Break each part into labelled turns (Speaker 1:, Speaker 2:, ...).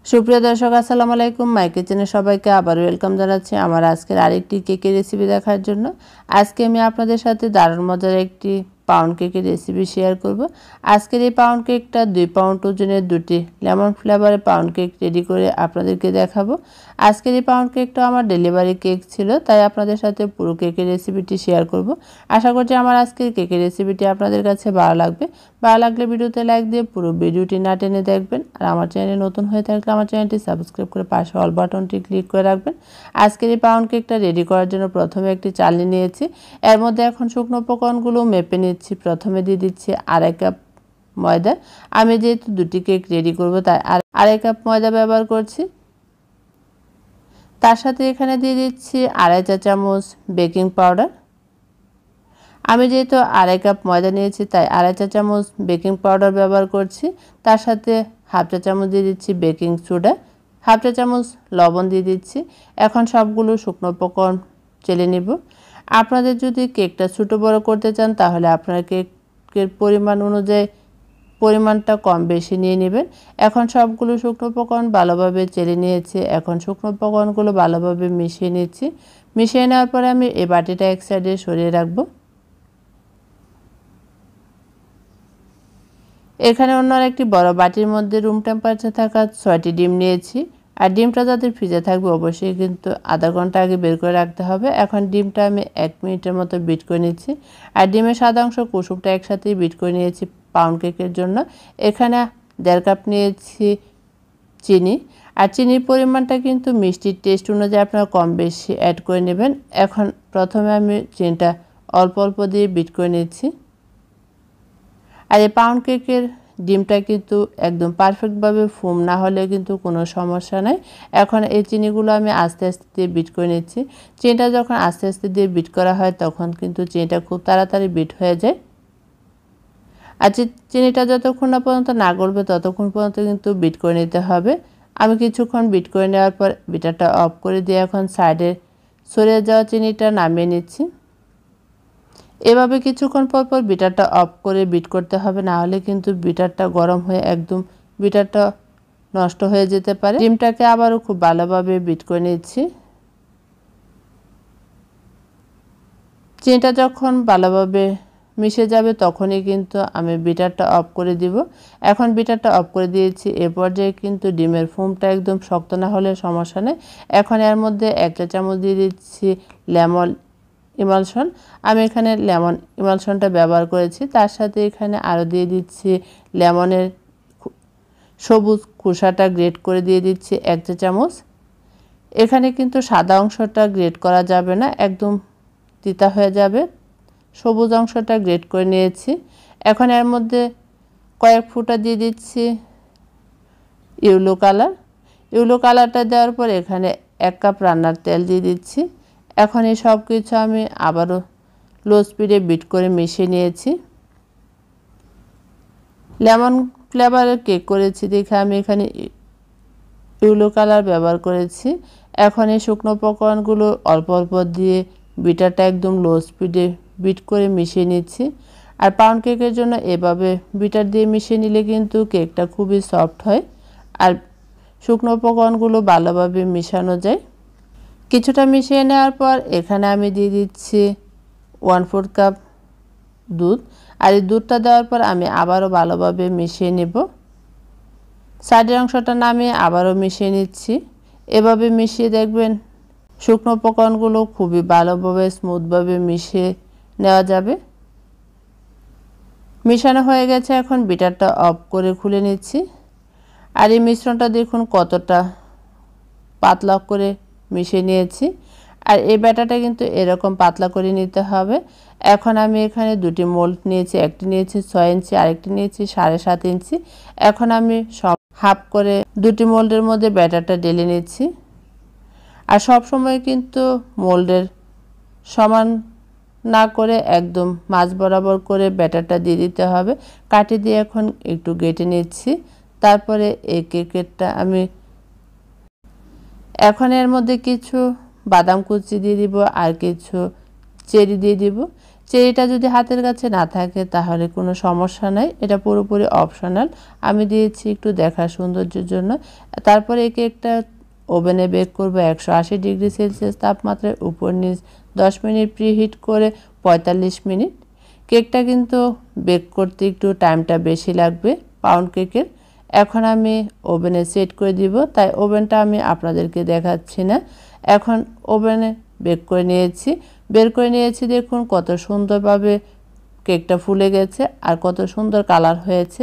Speaker 1: সুপ্রিয় দর্শক আসসালামু আলাইকুম মাই কিচেনে সবাইকে আবার ওয়েলকাম জানাচ্ছি আমার আজকের আরেকটি কেকের রেসিপি দেখার জন্য। আজকে আমি আপনাদের সাথে দারুণ মজার একটি পাউন্ড কেকের রেসিপি শেয়ার করব। আজকের এই পাউন্ড কেকটা 2 পাউন্ড ওজনের দুটি লেমন ফ্লেভারের পাউন্ড কেক রেডি করে আপনাদেরকে দেখাবো। আজকের এই পাউন্ড কেকটা আমার ডেলিভারি কেক ছিল, তাই আপনাদের সাথে পুরো কেকের রেসিপিটি শেয়ার করব। আশা করছি আমার আজকের কেকের রেসিপিটি আপনাদের কাছে ভালো লাগবে। ভালো লাগলে ভিডিওতে লাইক দিয়ে পুরো ভিডিওটি না টেনে দেখবেন। আর আমার চ্যানেলে নতুন হয়ে থাকলে আমার চ্যানেলটি সাবস্ক্রাইব করে পাশে অল বাটনটি ক্লিক করে রাখবেন। আজকের এই পাউন্ড কেকটা রেডি করার জন্য প্রথমে একটি চালনি নিয়েছি, এর মধ্যে এখন শুকনো উপকরণগুলো মেপে নিচ্ছি। প্রথমে দিয়ে দিচ্ছি 2.5 কাপ ময়দা। আমি যেহেতু দুটি কেক রেডি করব তাই 2.5 কাপ ময়দা ব্যবহার করছি। তার সাথে এখানে দিয়ে দিচ্ছি 2.5 চা চামচ বেকিং পাউডার। আমি যেহেতু 2.5 কাপ ময়দা নিয়েছি তাই 2.5 চা চামচ বেকিং পাউডার ব্যবহার করছি। তার সাথে 1/2 চা চামচ দিয়ে দিচ্ছি বেকিং সোডা, 1/2 চা চামচ লবণ দিয়ে দিচ্ছি। এখন সবগুলো শুকনো উপকরণ চেলে নেব। আপনাদের যদি কেকটা ছোটো বড় করতে চান তাহলে আপনারা কেকের পরিমাণ অনুযায়ী পরিমাণটা কম বেশি নিয়ে নেবেন। এখন সবগুলো শুকনো উপকরণ ভালোভাবে চেলে নিয়েছি। এখন শুকনো উপকরণগুলো ভালোভাবে মিশিয়ে নিচ্ছি। মিশিয়ে নেওয়ার পরে আমি এই বাটিটা এক সাইডে সরিয়ে রাখবো। এখানে অন্য একটি বড় বাটির মধ্যে রুম টেম্পারেচার থাকা 6টি ডিম নিয়েছি। আর ডিমটা যাদের ফ্রিজে থাকবে অবশ্যই কিন্তু আধা ঘন্টা আগে বের করে রাখতে হবে। এখন ডিমটা আমি 1 মিনিটের মতো বিট করে নিচ্ছি। আর ডিমের সাদা অংশ কুসুমটা একসাথেই বিট করে নিয়েছি পাউন্ড কেকের জন্য। এখানে 1.5 কাপ নিয়েছি চিনি। আর চিনির পরিমাণটা কিন্তু মিষ্টির টেস্ট অনুযায়ী আপনারা কম বেশি অ্যাড করে নেবেন। এখন প্রথমে আমি চিনিটা অল্প অল্প দিয়ে বিট করে নিচ্ছি। আর এই পাউন্ড কেকের ডিমটা কিন্তু একদম পারফেক্টভাবে ফোম না হলে কিন্তু কোনো সমস্যা নাই। এখন এই চিনিগুলো আমি আস্তে আস্তে দিয়ে বিট করে নিচ্ছি। চিনিটা যখন আস্তে আস্তে দিয়ে বিট করা হয় তখন কিন্তু চিনিটা খুব তাড়াতাড়ি বিট হয়ে যায়। আর চিনিটা যতক্ষণ না পর্যন্ত না গলবে ততক্ষণ পর্যন্ত কিন্তু বিট করে নিতে হবে। আমি কিছুক্ষণ বিট করে নেওয়ার পর বিটারটা অফ করে দিয়ে এখন সাইডে সরে যাওয়া চিনিটা নামিয়ে নিচ্ছি। এভাবে কিছুক্ষণ পর পর বিটারটা অফ করে বিট করতে হবে, না হলে কিন্তু বিটারটা গরম হয়ে একদম বিটারটা নষ্ট হয়ে যেতে পারে। ডিমটাকে আবারও খুব ভালোভাবে বিট করে নিচ্ছি। চিনিটা যখন ভালোভাবে মিশে যাবে তখনই কিন্তু আমি বিটারটা অফ করে দিব। এখন বিটারটা অফ করে দিয়েছি। এ পর্যায়ে কিন্তু ডিমের ফোমটা একদম শক্ত না হলে সমস্যা নেই। এখন এর মধ্যে 1 চা চামচ দিয়ে দিচ্ছি লেমন ইমালশন। আমি এখানে লেমন ইমালশনটা ব্যবহার করেছি। তার সাথে এখানে আরও দিয়ে দিচ্ছি লেমনের সবুজ খোসাটা গ্রেট করে দিয়ে দিচ্ছি 1 চা চামচ। এখানে কিন্তু সাদা অংশটা গ্রেট করা যাবে না, একদম তিতা হয়ে যাবে। সবুজ অংশটা গ্রেট করে নিয়েছি। এখন এর মধ্যে কয়েক ফোঁটা দিয়ে দিচ্ছি ইয়েলো কালার। ইয়েলো কালারটা দেওয়ার পর এখানে 1 কাপ রান্নার তেল দিয়ে দিচ্ছি। এখন এই সব কিছু আমি আবারও লো স্পিডে বিট করে মিশিয়ে নিয়েছি। লেমন ফ্লেভারের কেক করেছি দেখে আমি এখানে ইয়েলো কালার ব্যবহার করেছি। এখন এই শুকনো উপকরণগুলো অল্প অল্প দিয়ে বিটারটা একদম লো স্পিডে বিট করে মিশিয়ে নিচ্ছি। আর পাউন্ড কেকের জন্য এভাবে বিটার দিয়ে মিশিয়ে নিলে কিন্তু কেকটা খুবই সফট হয় আর শুকনো উপকরণগুলো ভালোভাবে মিশানো যায়। কিছুটা মিশিয়ে নেওয়ার পর এখানে আমি দিয়ে দিচ্ছি 1/4 কাপ দুধ। আর এই দুধটা দেওয়ার পর আমি আবারও ভালোভাবে মিশিয়ে নেব। সাইডের অংশটা নামিয়ে আবারও মিশিয়ে নিচ্ছি। এভাবে মিশিয়ে দেখবেন শুকনো উপকরণগুলো খুবই ভালোভাবে স্মুথভাবে মিশিয়ে নেওয়া যাবে। মিশানো হয়ে গেছে, এখন বিটারটা অফ করে খুলে নিচ্ছি। আর এই মিশ্রণটা দেখুন কতটা পাতলা করে মিশিয়ে নিয়েছি। আর এই ব্যাটারটা কিন্তু এরকম পাতলা করে নিতে হবে। এখন আমি এখানে দুটি মোল্ড নিয়েছি, একটি নিয়েছি 6 ইঞ্চি আরেকটি নিয়েছি 7.5 ইঞ্চি। এখন আমি সব হাফ করে দুটি মোল্ডের মধ্যে ব্যাটারটা ঢেলে নিচ্ছি। আর সব সময় কিন্তু মোল্ডের সমান না করে একদম মাঝ বরাবর করে ব্যাটারটা দিয়ে দিতে হবে। কাঠি দিয়ে এখন একটু গেটে নিচ্ছি। তারপরে এই কেকেরটা আমি এখন এর মধ্যে কিছু বাদাম কুচি দিয়ে দিব আর কিছু চেরি দিয়ে দিব। চেরিটা যদি হাতের কাছে না থাকে তাহলে কোনো সমস্যা নাই, এটা পুরোপুরি অপশনাল। আমি দিয়েছি একটু দেখার সৌন্দর্যের জন্য। তারপরে এই কেকটা ওভেনে বেক করব 180 ডিগ্রি সেলসিয়াস তাপমাত্রায়, উপর নিচ 10 মিনিট প্রিহিট করে 45 মিনিট। কেকটা কিন্তু বেক করতে একটু টাইমটা বেশি লাগবে পাউন্ড কেকের। এখন আমি ওভেনে সেট করে দিব, তাই ওভেনটা আমি আপনাদেরকে দেখাচ্ছি না। এখন ওভেনে বেক করে নিয়েছি, বের করে নিয়েছি। দেখুন কত সুন্দরভাবে কেকটা ফুলে গেছে আর কত সুন্দর কালার হয়েছে,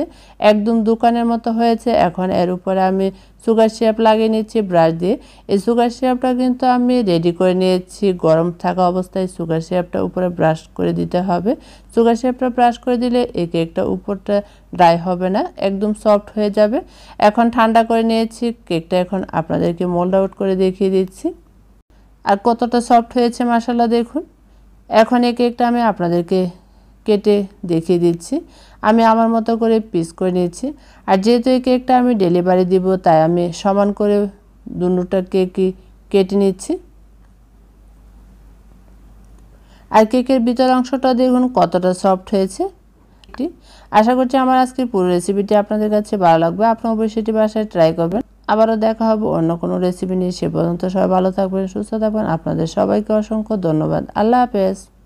Speaker 1: একদম দোকানের মতো হয়েছে। এখন এর উপরে আমি সুগার সিরাপ লাগিয়ে নিচ্ছি ব্রাশ দিয়ে। এই সুগার সিরাপটা কিন্তু আমি রেডি করে নিয়েছি, গরম থাকা অবস্থায় সুগার সিরাপটা উপরে ব্রাশ করে দিতে হবে। সুগার সিরাপটা ব্রাশ করে দিলে এই কেকটা উপরটা ড্রাই হবে না, একদম সফট হয়ে যাবে। এখন ঠান্ডা করে নিয়েছি কেকটা, এখন আপনাদেরকে মোল্ড আউট করে দেখিয়ে দিচ্ছি আর কতটা সফট হয়েছে মাশাআল্লাহ দেখুন। এখন এই কেকটা আমি আপনাদেরকে কেটে দেখিয়ে দিচ্ছি। আমি আমার মতো করে পিস করে নিয়েছি, আর যেহেতু এই কেকটা আমি ডেলিভারি দিব তাই আমি সমান করে দুটোটা কেকই কেটে নিচ্ছি। আর কেকের ভিতর অংশটা দেখুন কতটা সফট হয়েছে। আশা করছি আমার আজকের পুরো রেসিপিটি আপনাদের কাছে ভালো লাগবে, আপনারা অবশ্যই সেটি বাসায় ট্রাই করবেন। আবারও দেখা হবে অন্য কোনো রেসিপি নিয়ে। সে পর্যন্ত সবাই ভালো থাকবেন, সুস্থ থাকবেন। আপনাদের সবাইকে অসংখ্য ধন্যবাদ। আল্লাহ হাফেজ।